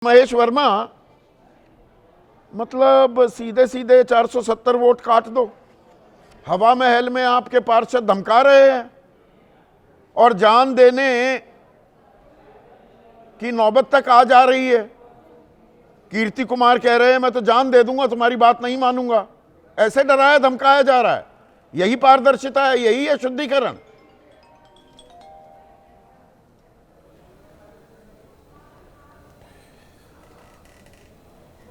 महेश वर्मा, मतलब सीधे सीधे 470 वोट काट दो। हवा महल में आपके पार्षद धमका रहे हैं और जान देने की नौबत तक आ जा रही है। कीर्ति कुमार कह रहे हैं मैं तो जान दे दूंगा, तुम्हारी बात नहीं मानूंगा। ऐसे डराया धमकाया जा रहा है। यही पारदर्शिता है, यही है शुद्धिकरण।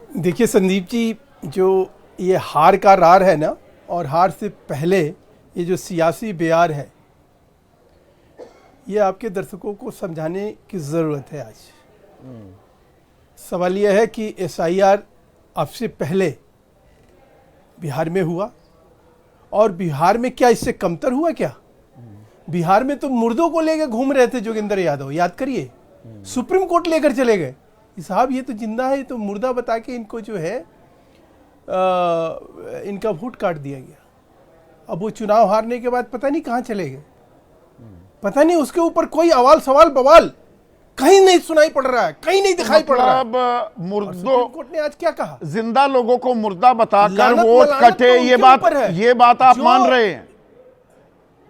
देखिए संदीप जी, जो ये हार का रार है ना, और हार से पहले ये जो सियासी बयार है, ये आपके दर्शकों को समझाने की ज़रूरत है। आज सवाल यह है कि एसआईआर अब से पहले बिहार में हुआ, और बिहार में क्या इससे कमतर हुआ क्या? बिहार में तो मुर्दों को लेकर घूम रहे थे जोगेंद्र यादव, याद करिए। सुप्रीम कोर्ट लेकर चले गए, साहब ये तो जिंदा है, तो मुर्दा बता के इनको जो है इनका वोट काट दिया गया। अब वो चुनाव हारने के बाद पता नहीं कहाँ चले गए, पता नहीं। उसके ऊपर कोई अवाल सवाल बवाल कहीं नहीं सुनाई पड़ रहा है, कहीं नहीं दिखाई पड़ रहा है। अब मुर्दों, सुप्रीम कोर्ट ने आज क्या कहा? जिंदा लोगों को मुर्दा बताकर वोट कटे, ये बात आप मान रहे हैं?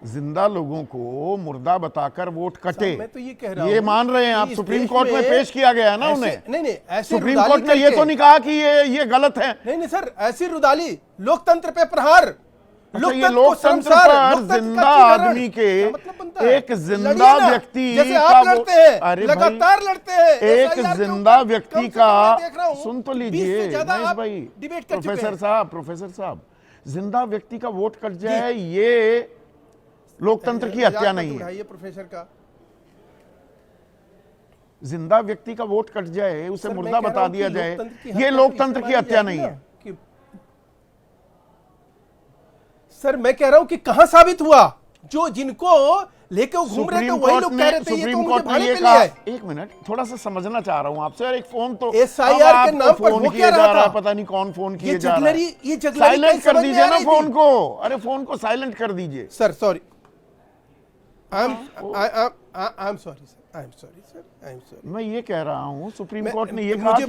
जिंदा लोगों को मुर्दा बताकर वोट कटे, मैं तो ये कह रहा हूं, ये मान रहे हैं आप? सुप्रीम कोर्ट में पेश किया गया है ना उन्हें। नहीं, ऐसे सुप्रीम कोर्ट ने ये तो नहीं कहा कि ये गलत है। नहीं सर, ऐसी रुदाली, लोकतंत्र पे प्रहार। ये लोकतंत्र पर जिंदा आदमी के, एक जिंदा व्यक्ति का, लगातार लड़ते हैं, एक जिंदा व्यक्ति का, सुन तो लीजिए महेश भाई, प्रोफेसर साहब, जिंदा व्यक्ति का वोट कट जाए, ये लोकतंत्र की हत्या नहीं है। प्रोफेसर का जिंदा व्यक्ति का वोट कट जाए, उसे मुर्दा बता दिया जाए, ये लोकतंत्र की हत्या नहीं है। सर मैं कह रहा हूं कि कहां साबित हुआ? जो जिनको लेके घूम रहे थे वही लोग कह रहे थे सुप्रीम कोर्ट ने ये कहा। एक मिनट, थोड़ा सा समझना चाह रहा हूं आपसे यार। एक फोन तो एसआईआर के नाम पर फोन किया जा रहा है, पता नहीं कौन फोन किए जा रहा है। ये साइलेंट कर दीजिए ना फोन को। अरे फोन को साइलेंट कर दीजिए। Sir sorry, I'm sorry sir. मैं ये कह रहा हूँ सुप्रीम कोर्ट ने ये कहा कि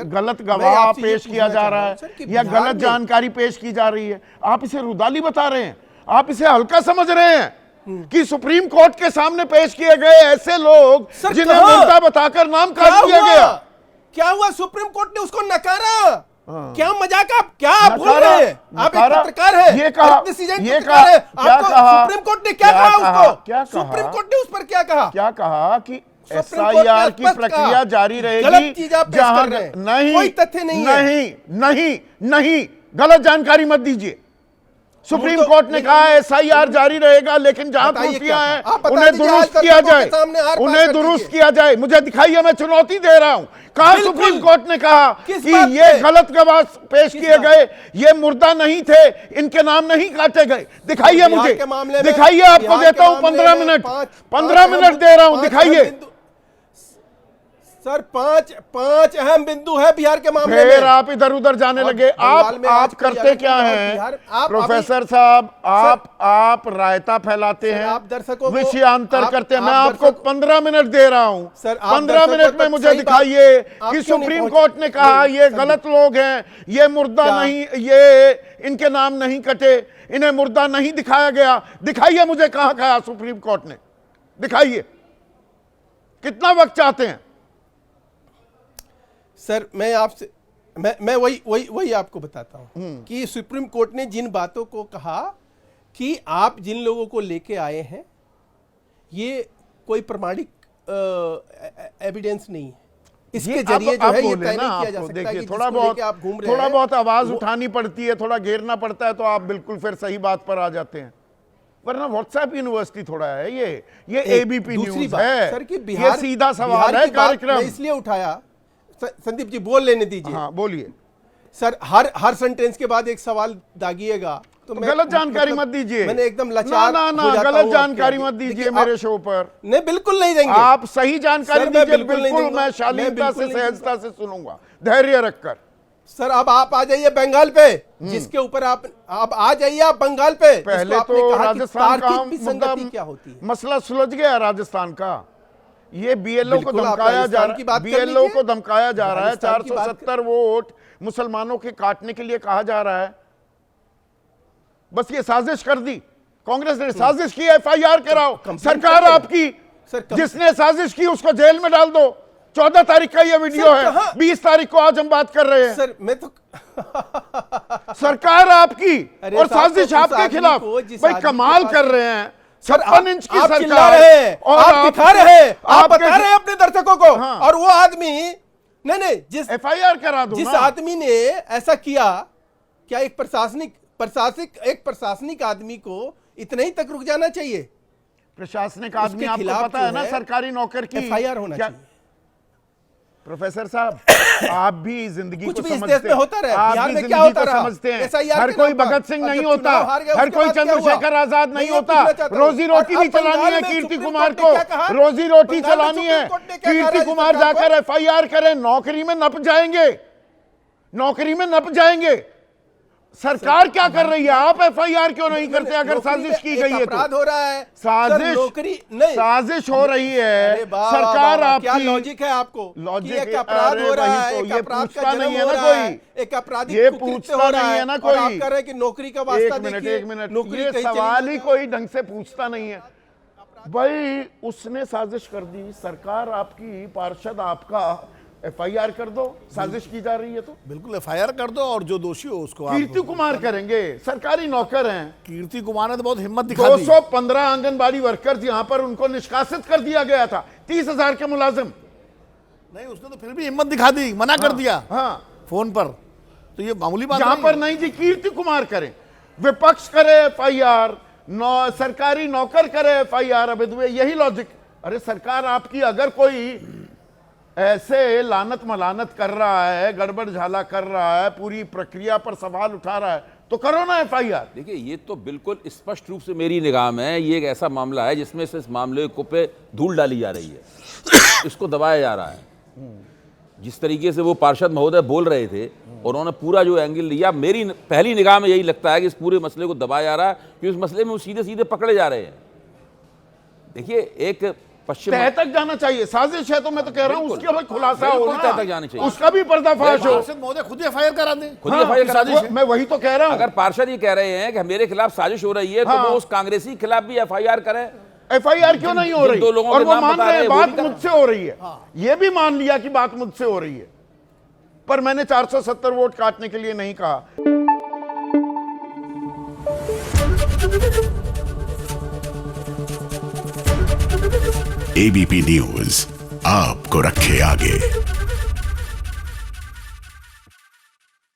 गलत गवाह पेश किया जा रहा है या गलत जानकारी पेश की जा रही है। आप इसे रुदाली बता रहे हैं, आप इसे हल्का समझ रहे हैं कि सुप्रीम कोर्ट के सामने पेश किए गए ऐसे लोग जिन्हें मुर्दा बताकर नाम काट दिया गया। क्या हुआ? सुप्रीम कोर्ट ने उसको नकारा। क्या मजाक? आप क्या आप बोल रहे हैं? आप एक पत्रकार है, ये कहा, ये कहा, क्या कहा? सुप्रीम कोर्ट ने क्या कहा उसको? क्या सुप्रीम कोर्ट ने उस पर क्या कहा? क्या कहा कि एसआईआर की प्रक्रिया जारी रहेगी, जहां नहीं, कोई तथ्य नहीं, गलत जानकारी मत दीजिए। सुप्रीम कोर्ट ने कहा एसआईआर जारी रहेगा, लेकिन जहां त्रुटियां हैं उन्हें दुरुस्त किया जाए, उन्हें दुरुस्त किया जाए। मुझे दिखाइए, मैं चुनौती दे रहा हूं। कहा सुप्रीम कोर्ट ने कहा कि ये गलत गवाह पेश किए गए, ये मुर्दा नहीं थे, इनके नाम नहीं काटे गए। दिखाइए मुझे, दिखाइए। आपको देता हूं 15 मिनट दे रहा हूं, दिखाइए। सर पांच अहम बिंदु है बिहार के मामले में। फिर आप इधर उधर जाने लगे। आप करते क्या हैं प्रोफेसर साहब? आप रायता फैलाते हैं, आप दर्शकों विषयांतर करते हैं। मैं आपको 15 मिनट दे रहा हूं। 15 मिनट में मुझे दिखाइए कि सुप्रीम कोर्ट ने कहा ये गलत लोग हैं, ये मुर्दा नहीं, ये इनके नाम नहीं कटे, इन्हें मुर्दा नहीं दिखाया गया। दिखाइए मुझे कहां कहा सुप्रीम कोर्ट ने, दिखाइए। कितना वक्त चाहते हैं? सर मैं आपसे मैं वही आपको बताता हूं कि सुप्रीम कोर्ट ने जिन बातों को कहा कि आप जिन लोगों को लेके आए हैं ये कोई प्रमाणिक एविडेंस नहीं है, इसके जरिए जो है ये तय नहीं किया जा सकता कि थोड़ा बहुत आवाज उठानी पड़ती है, थोड़ा घेरना पड़ता है, तो आप बिल्कुल फिर सही बात पर आ जाते हैं। वरना व्हाट्सएप यूनिवर्सिटी थोड़ा है, ये एबीपी न्यूज़ है सर, कि बिहार, ये सीधा सवाल है कार्यक्रम। इसलिए उठाया। संदीप जी बोल लेने दीजिए। हाँ बोलिए सर। हर सेंटेंस के बाद एक सवाल दागिएगा तो गलत जानकारी मत दीजिए। मैंने एकदम लाचार ना गलत जानकारी मत दीजिए मेरे शो पर। नहीं, बिल्कुल नहीं देंगे। आप सही जानकारी दीजिए, बिल्कुल मैं शालीनता से, सहजता से सुनूंगा, धैर्य रखकर। सर अब आप आ जाइए बंगाल पे, जिसके ऊपर आप आ जाइए आप बंगाल पे। पहले तो राजस्थान का विसंगति क्या होती है? मसला सुलझ गया राजस्थान का। ये बीएलओ को बिल्कुल, आप धमकाया जा राजस्थान की रहा बात है, कर बीएलओ लीजिए। को धमकाया जा रहा है, राजस्थान की बात 470 वोट मुसलमानों के काटने के लिए कहा जा रहा है। बस ये साजिश कर दी कांग्रेस ने, साजिश की, एफआईआर कराओ। सरकार आपकी, जिसने साजिश की उसको जेल में डाल दो। 14 तारीख का ये वीडियो है, 20 तारीख को आज हम बात कर रहे हैं। सर मैं तो सरकार आपकी और साजिश साहब, आपके खिलाफ। जिस भाई आदमी कमाल के कर रहे हैं। 56 इंच की आप चिल्ला सरकार रहे हैं, और आप दिखा रहे हैं, आप आपके- बता रहे हैं अपने दर्शकों को। हाँ। और वो आदमी नहीं जिस एफआईआर करा दो जिस ना। आदमी ने ऐसा किया, क्या एक प्रशासनिक आदमी को इतने ही तक रुक जाना चाहिए? प्रशासनिक आदमी उसके आपको खिलाफ पता जो है ना, है, सरकारी नौकर की एफआईआर होना क्या- चाहिए। प्रोफेसर साहब, आप भी जिंदगी कुछ को भी इस समझते देश में होता रहा है। आप बिहार भी में क्या जिंदगी होता को रहा? समझते हैं। SIR हर के कोई नाम पर। भगत सिंह और नहीं जब होता, चुनाव हार गया, हर उसके कोई बाद क्या हुआ? चंद्रशेखर आजाद नहीं मैं ये होता। पूछना चाहता हूं। रोजी रोटी और भी चलानी बंगाल है में कीर्ति सुप्रीम कुमार कोर्ट ने को, क्या कहा? रोजी रोटी बंगाल में चलानी है। सुप्रीम कोर्ट ने क्या कहा कीर्ति राज्य कुमार सरकार को? जाकर एफआईआर करें, नौकरी में नप जाएंगे, नौकरी में नप जाएंगे। सरकार क्या कर रही है? आप एफआईआर क्यों नहीं करते अगर साजिश की गई है अपराध तो? हो रहा है, साजिश, नौकरी नहीं, साजिश हो रही है। अरे वाह, सरकार वाह, क्या आपकी लॉजिक है आपको? लॉजिक कि एक है, अपराध अरे हो रहा वही है, तो, एक ये अपराध का पूछता जन्म नहीं है हो ना रहा है, कोई। एक आपराधिक ये कुकृत्य पूछता हो रहा नहीं है ना और कोई। आप कह रहे हैं कि नौकरी का वास्ता देखिए, एक मिनट, नौकरी ये कहीं चली सवाल गई ही तो- कोई ढंग से पूछता नहीं है। भाई उसने साजिश कर दी, सरकार आपकी, पार्षद आपका, एफआईआर कर दो। साजिश की जा रही है तो बिल्कुल एफआईआर कर दो और जो दोषी हो उसको आप कीर्ति कुमार करेंगे, सरकारी नौकर हैं। कीर्ति कुमार ने तो बहुत हिम्मत दिखा दी। 215 आंगनबाड़ी वर्कर्स यहां पर उनको निष्कासित कर दिया गया था, 30,000 के मुलाजिम। नहीं, उसने तो फिर भी हिम्मत दिखा दी, मना कर दिया हाँ, फोन पर। तो ये मामूली बात यहां नहीं पर है। नहीं जी, कीर्ति कुमार करें, विपक्ष करे एफआईआर, सरकारी नौकर करे एफआईआर। अब यही लॉजिक। अरे सरकार आपकी अगर कोई ऐसे लानत मलानत कर रहा है, गड़बड़ झाला कर रहा है, पूरी प्रक्रिया पर सवाल उठा रहा है, तो करो ना एफआईआर। देखिए, ये तो बिल्कुल स्पष्ट रूप से मेरी निगाह में ये एक ऐसा मामला है जिसमें से इस मामले को पे धूल डाली जा रही है, इसको दबाया जा रहा है। जिस तरीके से वो पार्षद महोदय बोल रहे थे और उन्होंने पूरा जो एंगल लिया, मेरी पहली निगाह में यही लगता है कि इस पूरे मसले को दबाया जा रहा है, क्योंकि उस मसले में वो सीधे सीधे पकड़े जा रहे हैं। देखिए, एक पश्चिम तह तक जाना चाहिए। साजिश है तो मैं तो कह रहा हूं उसके बाद खुलासा हो बिल्कुल ना, तह तक जानी चाहिए। उसका भी पर्दाफाश हो। पार्षद महोदय खुद एफआईआर करा दें। खुद हाँ, एफआईआर करा दें। मैं वही तो कह रहा हूं। अगर पार्षद ये कह रहे हैं कि मेरे खिलाफ साजिश हो रही है, तो हाँ। वो उस कांग्रेसी के खिलाफ भी एफआईआर करें। एफआईआर क्यों नहीं हो जिन रही? दो लोगों और के वो नाम मान बता रहे रहे हैं हैं, वो बात भी करें। मुझसे हो रही है। ये भी मान लिया कि बात मुझसे हो रही है, पर मैंने 470 वोट काटने के लिए नहीं कहा। एबीपी न्यूज आपको रखे आगे।